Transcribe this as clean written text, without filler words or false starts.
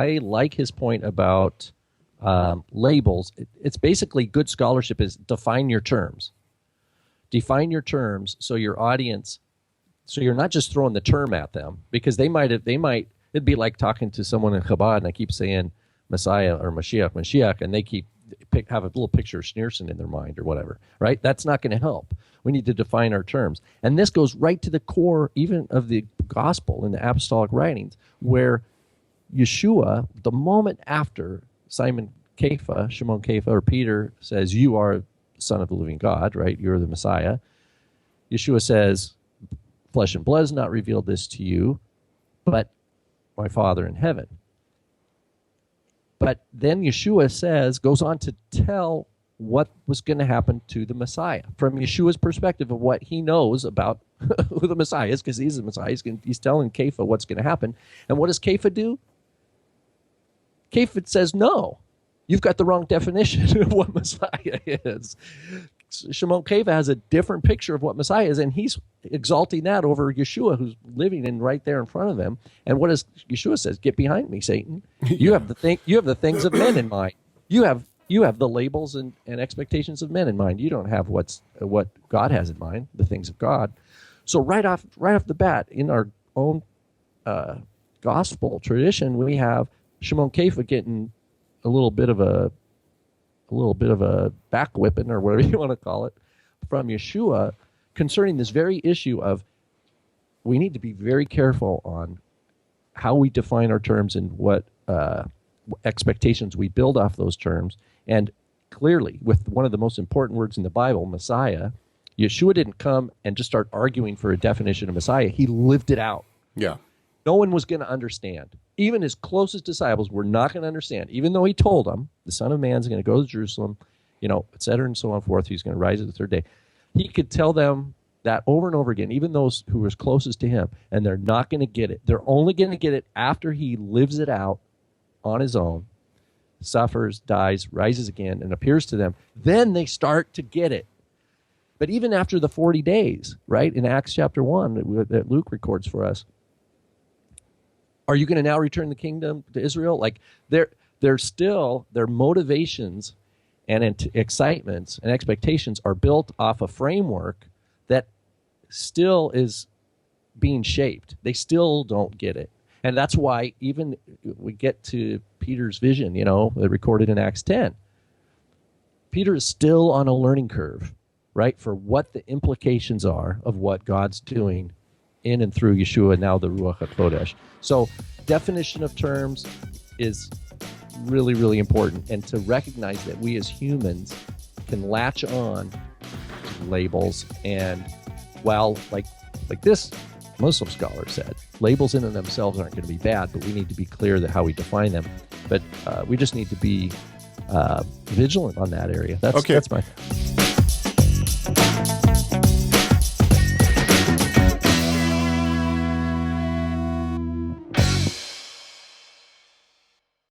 I like his point about labels. It's basically good scholarship is define your terms. Define your terms so your audience, so you're not just throwing the term at them, because it'd be like talking to someone in Chabad and I keep saying Messiah or Mashiach, and they have a little picture of Schneerson in their mind or whatever, right? That's not going to help. We need to define our terms. And this goes right to the core even of the gospel in the apostolic writings, where Yeshua, the moment after Shimon Kepha, or Peter says, you are the Son of the living God, right? You're the Messiah. Yeshua says, flesh and blood has not revealed this to you, but my Father in heaven. But then Yeshua goes on to tell what was going to happen to the Messiah from Yeshua's perspective of what he knows about who the Messiah is, because he's the Messiah. He's telling Kepha what's going to happen. And what does Kepha do? Kepha says, no, you've got the wrong definition of what Messiah is. Shimon Kepha has a different picture of what Messiah is, and he's exalting that over Yeshua, who's living in right there in front of him. And what does Yeshua says? Get behind me, Satan. You have the things of men in mind. You have the labels and expectations of men in mind. You don't have what God has in mind, the things of God. So right off the bat, in our own gospel tradition, we have Shimon Kepha getting a little bit of a back whipping, or whatever you want to call it, from Yeshua concerning this very issue of we need to be very careful on how we define our terms and what expectations we build off those terms. And clearly, with one of the most important words in the Bible, Messiah, Yeshua didn't come and just start arguing for a definition of Messiah. He lived it out. Yeah. No one was going to understand. Even his closest disciples were not going to understand, even though he told them the Son of Man's going to go to Jerusalem, et cetera, and so on forth. He's going to rise at the third day. He could tell them that over and over again, even those who was closest to him, and they're not going to get it. They're only going to get it after he lives it out on his own, suffers, dies, rises again, and appears to them. Then they start to get it. But even after the 40 days, right, in Acts chapter 1 that Luke records for us, are you going to now return the kingdom to Israel? Like they're still, their motivations and excitements and expectations are built off a framework that still is being shaped. They still don't get it. And that's why even we get to Peter's vision, recorded in Acts 10. Peter is still on a learning curve, right, for what the implications are of what God's doing in and through Yeshua, now the Ruach HaKodesh. So definition of terms is really, really important. And to recognize that we as humans can latch on to labels. And while, like this Muslim scholar said, labels in and themselves aren't going to be bad, but we need to be clear that how we define them. But we just need to be vigilant on that area. That's my...